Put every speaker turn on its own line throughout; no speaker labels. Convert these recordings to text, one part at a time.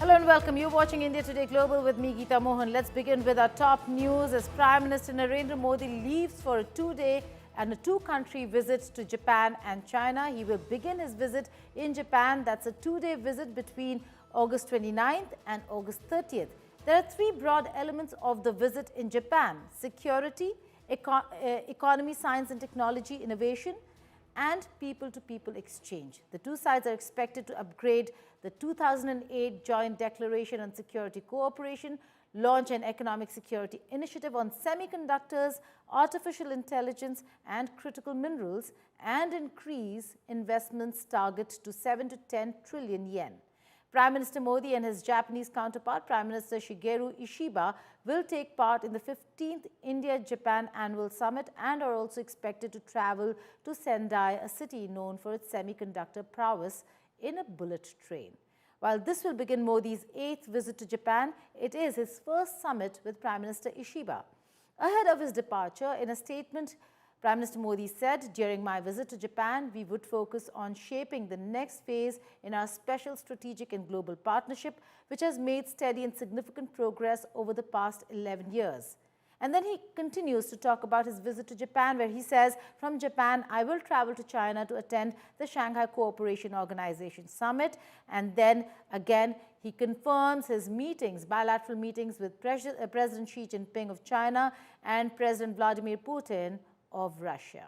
Hello and welcome. You're watching India Today Global with me, Geeta Mohan. Let's begin with our top news as Prime Minister Narendra Modi leaves for a two-day and a two-country visit to Japan and China. He will begin his visit in Japan. That's a two-day visit between August 29th and August 30th. There are three broad elements of the visit in Japan: security, economy, science and technology, innovation, and people-to-people exchange. The two sides are expected to upgrade the 2008 Joint Declaration on Security Cooperation, launch an economic security initiative on semiconductors, artificial intelligence, and critical minerals, and increase investments target to 7 to 10 trillion yen. Prime Minister Modi and his Japanese counterpart, Prime Minister Shigeru Ishiba, will take part in the 15th India-Japan Annual Summit and are also expected to travel to Sendai, a city known for its semiconductor prowess, in a bullet train. While this will begin Modi's 8th visit to Japan, it is his first summit with Prime Minister Ishiba. Ahead of his departure, in a statement, Prime Minister Modi said, "During my visit to Japan, we would focus on shaping the next phase in our special strategic and global partnership, which has made steady and significant progress over the past 11 years. And then he continues to talk about his visit to Japan, where he says, "From Japan, I will travel to China to attend the Shanghai Cooperation Organization Summit." And then again, he confirms his meetings, bilateral meetings with President Xi Jinping of China and President Vladimir Putin of Russia.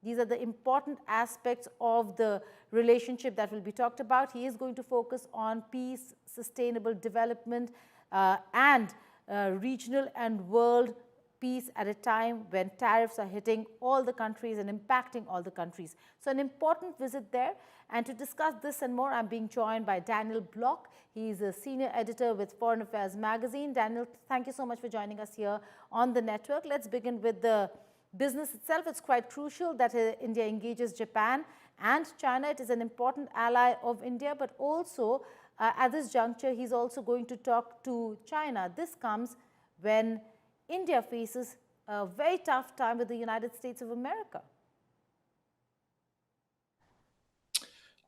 These are the important aspects of the relationship that will be talked about. He is going to focus on peace, sustainable development, and regional and world peace at a time when tariffs are hitting all the countries and impacting all the countries. So an important visit there. And to discuss this and more, I'm being joined by Daniel Block. He's a senior editor with Foreign Affairs magazine. Daniel, thank you so much for joining us here on the network. Let's begin with the business itself. It's quite crucial that India engages Japan and China. It is an important ally of India, but also at this juncture, he's also going to talk to China. This comes when India faces a very tough time with the United States of America.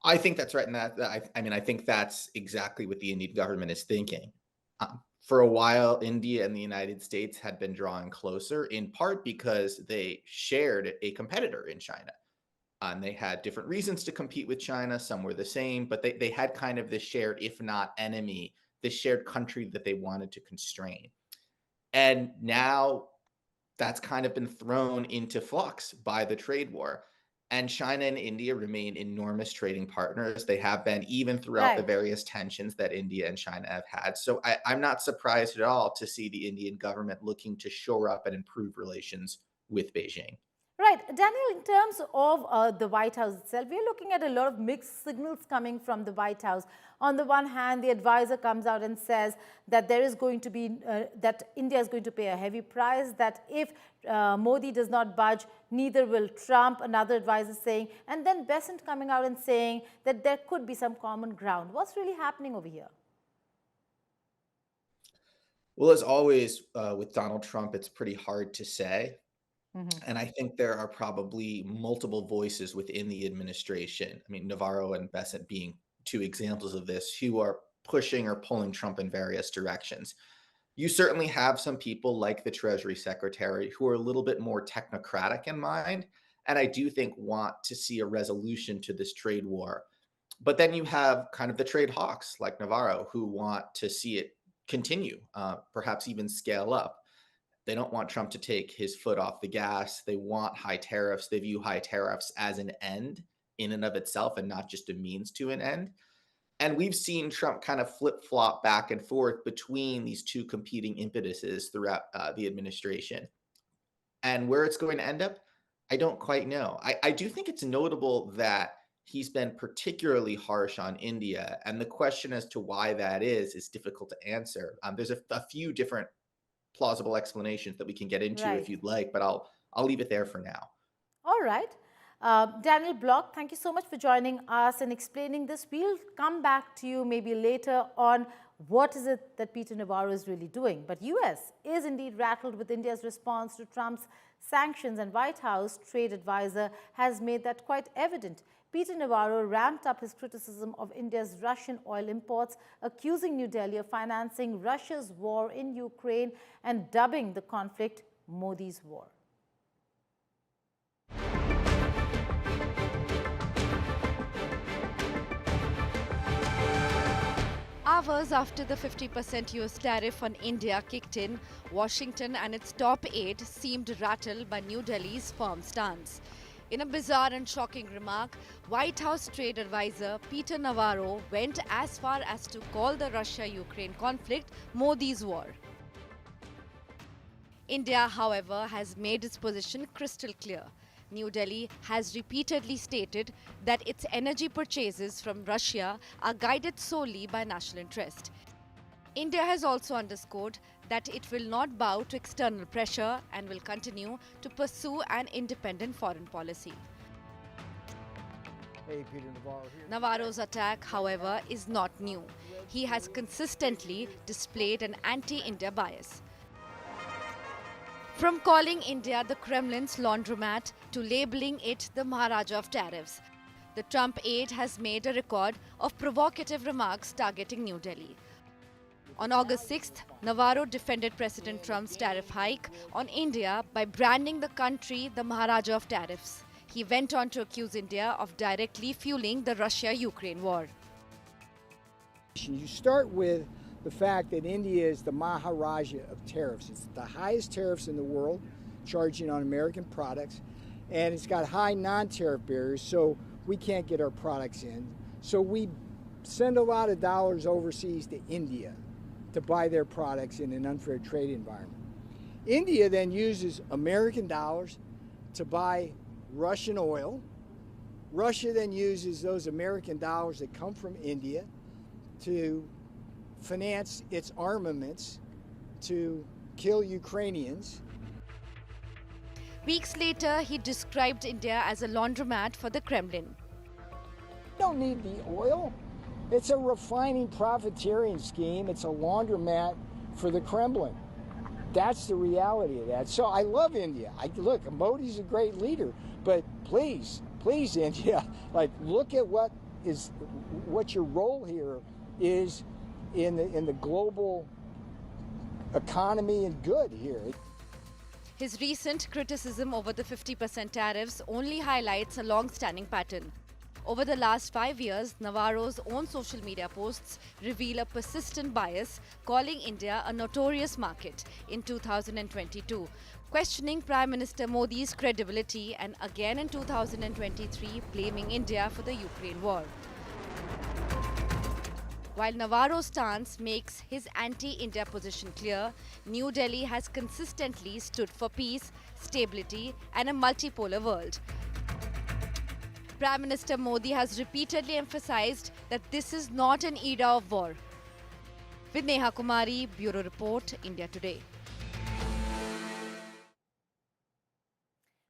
I think that's right. And I think that's exactly what the Indian government is thinking. For a while, India and the United States had been drawing closer, in part because they shared a competitor in China. And they had different reasons to compete with China. Some were the same, but they had kind of this shared, if not enemy, this shared country that they wanted to constrain. And now that's kind of been thrown into flux by the trade war. And China and India remain enormous trading partners. They have been even throughout the various tensions that India and China have had. So I'm not surprised at all to see the Indian government looking to shore up and improve relations with Beijing.
Right. Daniel, in terms of the White House itself, we're looking at a lot of mixed signals coming from the White House. On the one hand, the advisor comes out and says that there is going to be, that India is going to pay a heavy price, that if Modi does not budge, neither will Trump, another advisor saying, and then Besant coming out and saying that there could be some common ground. What's really happening over here?
Well, as always, with Donald Trump, it's pretty hard to say. And I think there are probably multiple voices within the administration. I mean, Navarro and Besant being two examples of this, who are pushing or pulling Trump in various directions. You certainly have some people like the Treasury Secretary who are a little bit more technocratic in mind, and I do think want to see a resolution to this trade war. But then you have kind of the trade hawks like Navarro who want to see it continue, perhaps even scale up. They don't want Trump to take his foot off the gas. They want high tariffs. They view high tariffs as an end in and of itself and not just a means to an end. And we've seen Trump kind of flip-flop back and forth between these two competing impetuses throughout the administration. And where it's going to end up, I don't quite know. I do think it's notable that he's been particularly harsh on India. And the question as to why that is difficult to answer. There's a few different plausible explanations that we can get into if you'd like, but I'll leave it there for now.
All right. Daniel Block, thank you so much for joining us and explaining this. We'll come back to you maybe later on what is it that Peter Navarro is really doing. But US is indeed rattled with India's response to Trump's sanctions, and White House trade advisor has made that quite evident. Peter Navarro ramped up his criticism of India's Russian oil imports, accusing New Delhi of financing Russia's war in Ukraine and dubbing the conflict Modi's war.
Hours after the 50% US tariff on India kicked in, Washington and its top aide seemed rattled by New Delhi's firm stance. In a bizarre and shocking remark, White House trade advisor Peter Navarro went as far as to call the Russia-Ukraine conflict Modi's war. India, however, has made its position crystal clear. New Delhi has repeatedly stated that its energy purchases from Russia are guided solely by national interest. India has also underscored that it will not bow to external pressure and will continue to pursue an independent foreign policy.
Hey, Peter Navarro here.
Navarro's attack, however, is not new. He has consistently displayed an anti-India bias. From calling India the Kremlin's laundromat to labeling it the Maharaja of tariffs, the Trump aide has made a record of provocative remarks targeting New Delhi. On August 6th, Navarro defended President Trump's tariff hike on India by branding the country the Maharaja of tariffs. He went on to accuse India of directly fueling the Russia-Ukraine war.
You start with the fact that India is the Maharaja of tariffs. It's the highest tariffs in the world, charging on American products, and it's got high non-tariff barriers, so we can't get our products in. So we send a lot of dollars overseas to India to buy their products in an unfair trade environment. India then uses American dollars to buy Russian oil. Russia then uses those American dollars that come from India to finance its armaments to kill Ukrainians.
Weeks later, he described India as a laundromat for the Kremlin.
Don't need the oil. It's a refining profiteering scheme. It's a laundromat for the Kremlin. That's the reality of that. So I love India. Look, Modi's a great leader, but please, India, look at what your role here is in the global economy and good here.
His recent criticism over the 50% tariffs only highlights a long-standing pattern. Over the last 5 years, Navarro's own social media posts reveal a persistent bias, calling India a notorious market in 2022, questioning Prime Minister Modi's credibility, and again in 2023 blaming India for the Ukraine war. While Navarro's stance makes his anti-India position clear, New Delhi has consistently stood for peace, stability, and a multipolar world. Prime Minister Modi has repeatedly emphasized that this is not an era of war. With Neha Kumari, Bureau Report, India Today.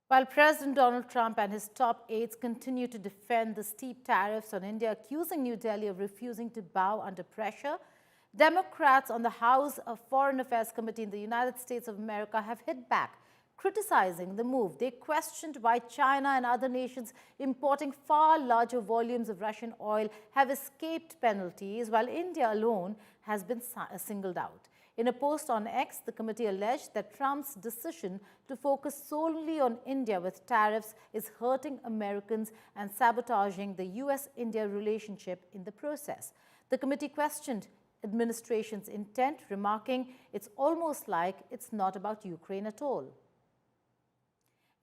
While President Donald Trump and his top aides continue to defend the steep tariffs on India, accusing New Delhi of refusing to bow under pressure, Democrats on the House Foreign Affairs Committee in the United States of America have hit back, criticizing the move. They questioned why China and other nations importing far larger volumes of Russian oil have escaped penalties, while India alone has been singled out. In a post on X, the committee alleged that Trump's decision to focus solely on India with tariffs is hurting Americans and sabotaging the US-India relationship in the process. The committee questioned administration's intent, remarking it's almost like it's not about Ukraine at all.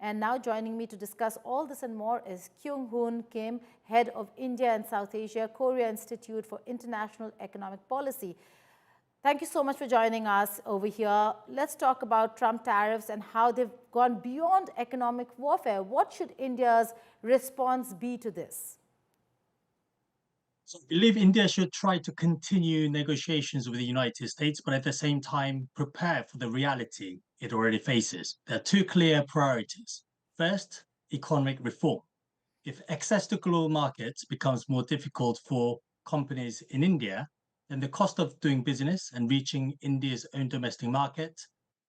And now joining me to discuss all this and more is Kyung-Hoon Kim, head of India and South Asia, Korea Institute for International Economic Policy. Thank you so much for joining us over here. Let's talk about Trump tariffs and how they've gone beyond economic warfare. What should India's response be to this?
So I believe India should try to continue negotiations with the United States, but at the same time, prepare for the reality it already faces. There are two clear priorities. First, economic reform. If access to global markets becomes more difficult for companies in India, then the cost of doing business and reaching India's own domestic market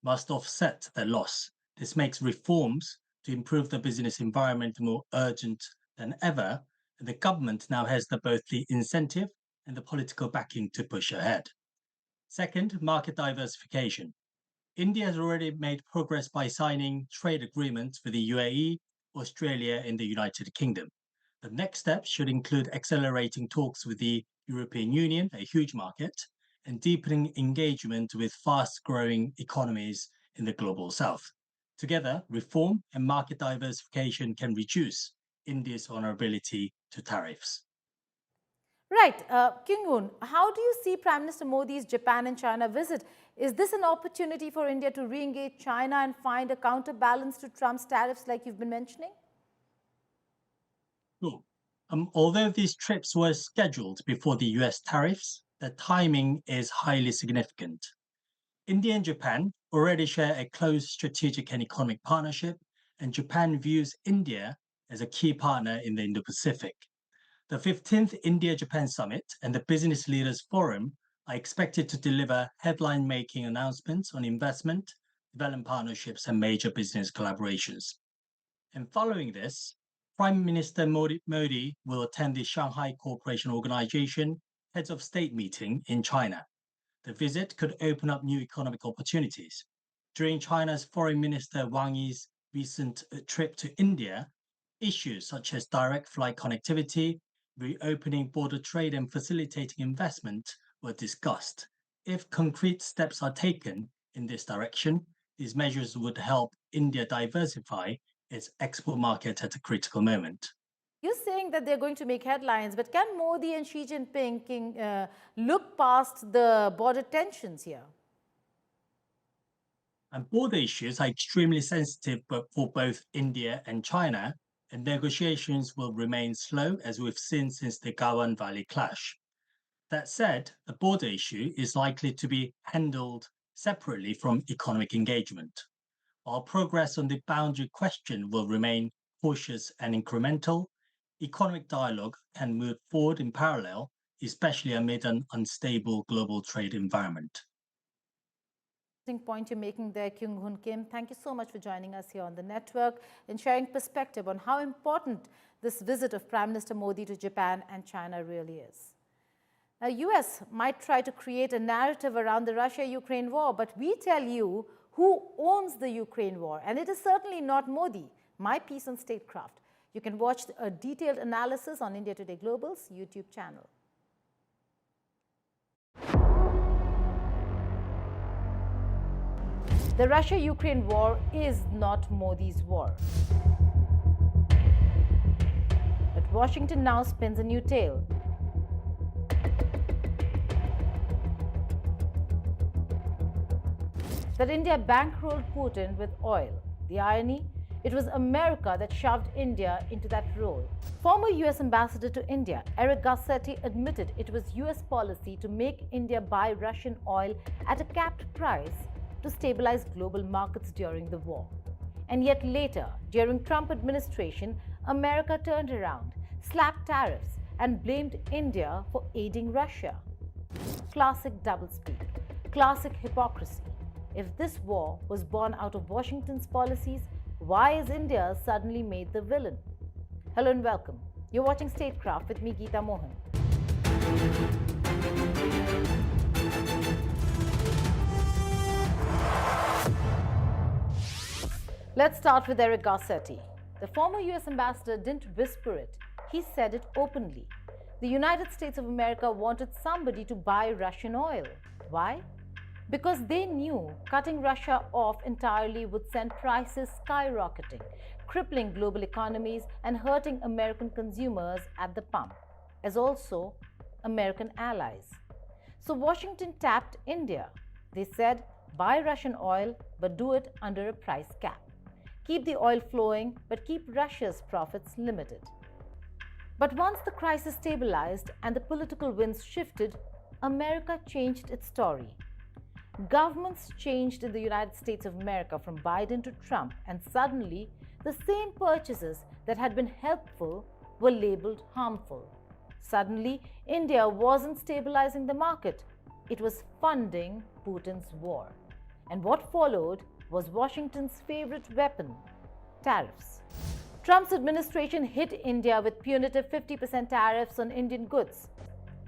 must offset that loss. This makes reforms to improve the business environment more urgent than ever, and the government now has both the incentive and the political backing to push ahead. Second, market diversification. India has already made progress by signing trade agreements with the UAE, Australia, and the United Kingdom. The next step should include accelerating talks with the European Union, a huge market, and deepening engagement with fast-growing economies in the global south. Together, reform and market diversification can reduce India's vulnerability to tariffs.
Right. Kyung-hoon, how do you see Prime Minister Modi's Japan and China visit? Is this an opportunity for India to re-engage China and find a counterbalance to Trump's tariffs like you've been mentioning?
Sure. Although these trips were scheduled before the US tariffs, the timing is highly significant. India and Japan already share a close strategic and economic partnership, and Japan views India as a key partner in the Indo-Pacific. The 15th India-Japan Summit and the Business Leaders Forum are expected to deliver headline-making announcements on investment, development partnerships, and major business collaborations. And following this, Prime Minister Modi will attend the Shanghai Cooperation Organization Heads of State meeting in China. The visit could open up new economic opportunities. During China's Foreign Minister Wang Yi's recent trip to India, issues such as direct flight connectivity, reopening border trade, and facilitating investment were discussed. If concrete steps are taken in this direction, these measures would help India diversify its export market at a critical moment.
You're saying that they're going to make headlines, but can Modi and Xi Jinping look past the border tensions here?
And border issues are extremely sensitive for both India and China, and negotiations will remain slow, as we've seen since the Gawan Valley clash. That said, the border issue is likely to be handled separately from economic engagement. While progress on the boundary question will remain cautious and incremental, economic dialogue can move forward in parallel, especially amid an unstable global trade environment.
Point you're making there, Kyung-hoon Kim. Thank you so much for joining us here on the network and sharing perspective on how important this visit of Prime Minister Modi to Japan and China really is. Now, US might try to create a narrative around the Russia-Ukraine war, but we tell you who owns the Ukraine war, and it is certainly not Modi. My piece on statecraft. You can watch a detailed analysis on India Today Global's YouTube channel. The Russia-Ukraine war is not Modi's war. But Washington now spins a new tale. That India bankrolled Putin with oil. The irony? It was America that shoved India into that role. Former US Ambassador to India, Eric Garcetti, admitted it was US policy to make India buy Russian oil at a capped price to stabilize global markets during the war. And yet later, during Trump administration, America turned around, slapped tariffs, and blamed India for aiding Russia. Classic doublespeak, classic hypocrisy. If this war was born out of Washington's policies, why is India suddenly made the villain? Hello and welcome. You're watching Statecraft with me, Geeta Mohan. Let's start with Eric Garcetti. The former US ambassador didn't whisper it, he said it openly. The United States of America wanted somebody to buy Russian oil. Why? Because they knew cutting Russia off entirely would send prices skyrocketing, crippling global economies and hurting American consumers at the pump, as also American allies. So Washington tapped India. They said, buy Russian oil, but do it under a price cap. Keep the oil flowing, but keep Russia's profits limited. But once the crisis stabilized and the political winds shifted, America changed its story. Governments changed in the United States of America from Biden to Trump, and suddenly the same purchases that had been helpful were labeled harmful. Suddenly, India wasn't stabilizing the market, it was funding Putin's war. And what followed was Washington's favorite weapon, tariffs. Trump's administration hit India with punitive 50% tariffs on Indian goods.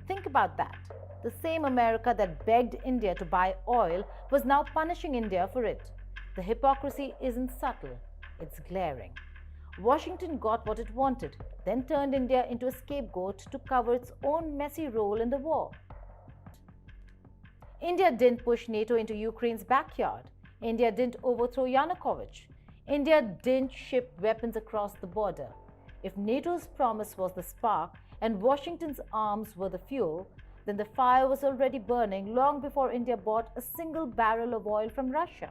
Think about that. The same America that begged India to buy oil was now punishing India for it. The hypocrisy isn't subtle, it's glaring. Washington got what it wanted, then turned India into a scapegoat to cover its own messy role in the war. India didn't push NATO into Ukraine's backyard. India didn't overthrow Yanukovych. India didn't ship weapons across the border. If NATO's promise was the spark and Washington's arms were the fuel, then the fire was already burning long before India bought a single barrel of oil from Russia.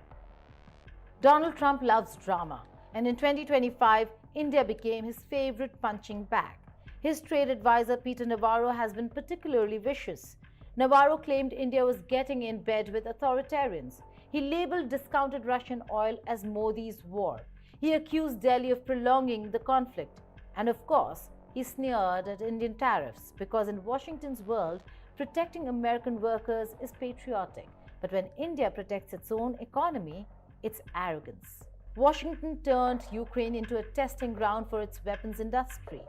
Donald Trump loves drama, and in 2025, India became his favorite punching bag. His trade advisor Peter Navarro has been particularly vicious. Navarro claimed India was getting in bed with authoritarians. He labeled discounted Russian oil as Modi's war. He accused Delhi of prolonging the conflict. And of course, he sneered at Indian tariffs because in Washington's world, protecting American workers is patriotic. But when India protects its own economy, it's arrogance. Washington turned Ukraine into a testing ground for its weapons industry.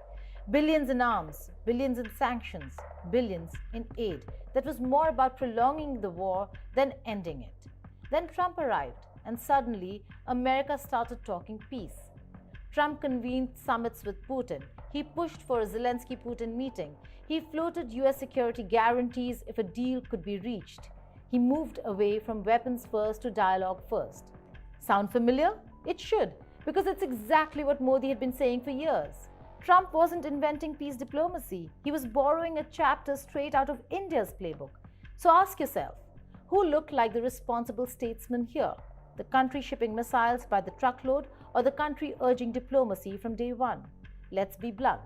Billions in arms, billions in sanctions, billions in aid. That was more about prolonging the war than ending it. Then Trump arrived, and suddenly America started talking peace. Trump convened summits with Putin. He pushed for a Zelensky-Putin meeting. He floated US security guarantees if a deal could be reached. He moved away from weapons first to dialogue first. Sound familiar? It should, because it's exactly what Modi had been saying for years. Trump wasn't inventing peace diplomacy. He was borrowing a chapter straight out of India's playbook. So ask yourself, who looked like the responsible statesman here? The country shipping missiles by the truckload or the country urging diplomacy from day one? Let's be blunt.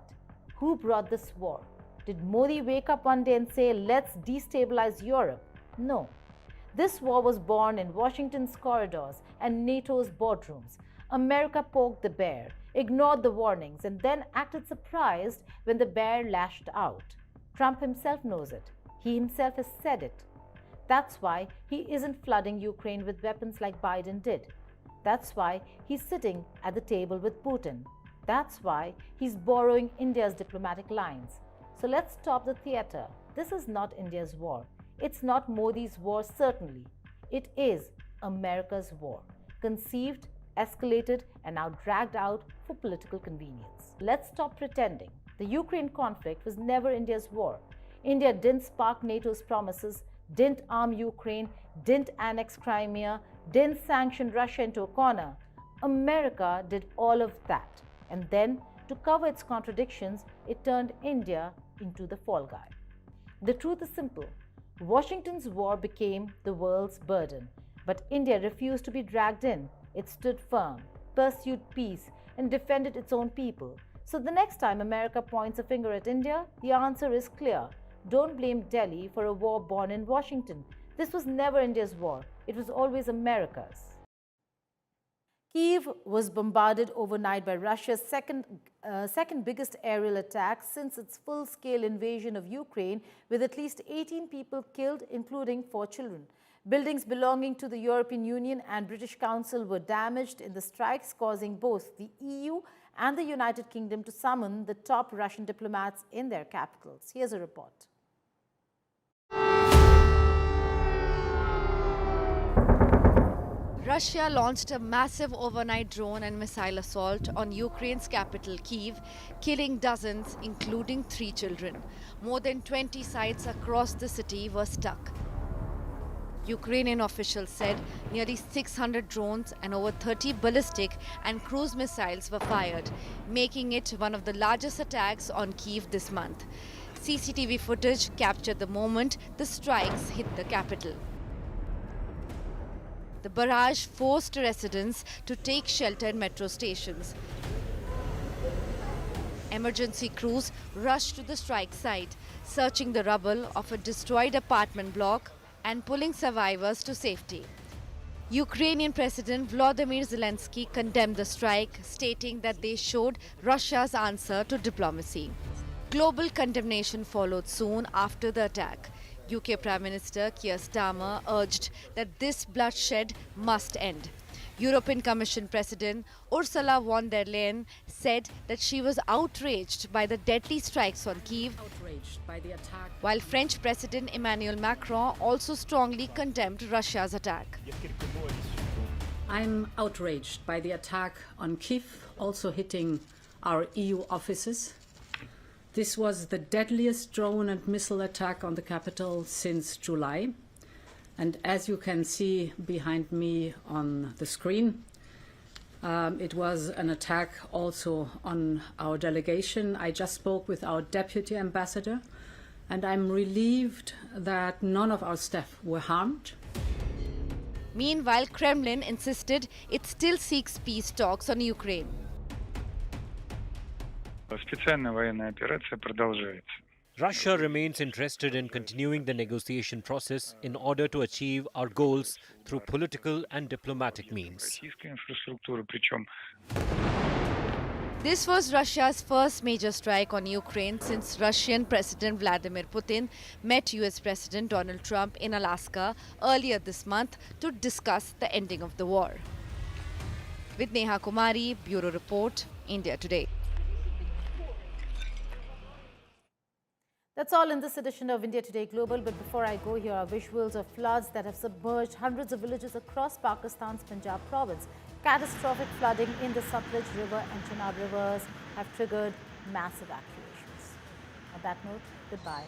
Who brought this war? Did Modi wake up one day and say, let's destabilize Europe? No. This war was born in Washington's corridors and NATO's boardrooms. America poked the bear, ignored the warnings, and then acted surprised when the bear lashed out. Trump himself knows it. He himself has said it. That's why he isn't flooding Ukraine with weapons like Biden did. That's why he's sitting at the table with Putin. That's why he's borrowing India's diplomatic lines. So let's stop the theater. This is not India's war. It's not Modi's war, certainly. It is America's war, conceived, escalated, and now dragged out for political convenience. Let's stop pretending. The Ukraine conflict was never India's war. India didn't spark NATO's promises, didn't arm Ukraine, didn't annex Crimea, didn't sanction Russia into a corner. America did all of that. And then, to cover its contradictions, it turned India into the fall guy. The truth is simple. Washington's war became the world's burden, but India refused to be dragged in. It stood firm, pursued peace, and defended its own people. So the next time America points a finger at India, the answer is clear. Don't blame Delhi for a war born in Washington. This was never India's war. It was always America's. Kyiv was bombarded overnight by Russia's second biggest aerial attack since its full-scale invasion of Ukraine, with at least 18 people killed, including 4 children. Buildings belonging to the European Union and British Council were damaged in the strikes, causing both the EU and the United Kingdom to summon the top Russian diplomats in their capitals. Here's a report.
Russia launched a massive overnight drone and missile assault on Ukraine's capital, Kyiv, killing dozens, including 3 children. More than 20 sites across the city were stuck. Ukrainian officials said nearly 600 drones and over 30 ballistic and cruise missiles were fired, making it one of the largest attacks on Kyiv this month. CCTV footage captured the moment the strikes hit the capital. The barrage forced residents to take shelter in metro stations. Emergency crews rushed to the strike site, searching the rubble of a destroyed apartment block and pulling survivors to safety. Ukrainian President Volodymyr Zelensky condemned the strike, stating that they showed Russia's answer to diplomacy. Global condemnation followed soon after the attack. UK Prime Minister Keir Starmer urged that this bloodshed must end. European Commission President Ursula von der Leyen said that she was outraged by the deadly strikes on Kyiv, while French President Emmanuel Macron also strongly condemned Russia's attack.
I'm outraged by the attack on Kyiv, also hitting our EU offices. This was the deadliest drone and missile attack on the capital since July. And as you can see behind me on the screen, it was an attack also on our delegation. I just spoke with our deputy ambassador, and I'm relieved that none of our staff were harmed.
Meanwhile, Kremlin insisted it still seeks peace talks on Ukraine.
Специальная военная операция продолжается.
Russia remains interested in continuing the negotiation process in order to achieve our goals through political and diplomatic means.
This was Russia's first major strike on Ukraine since Russian President Vladimir Putin met US President Donald Trump in Alaska earlier this month to discuss the ending of the war. With Neha Kumari, Bureau Report, India Today.
That's all in this edition of India Today Global. But before I go, here are visuals of floods that have submerged hundreds of villages across Pakistan's Punjab province. Catastrophic flooding in the Satluj River and Chenab rivers have triggered mass evacuations. On that note, goodbye.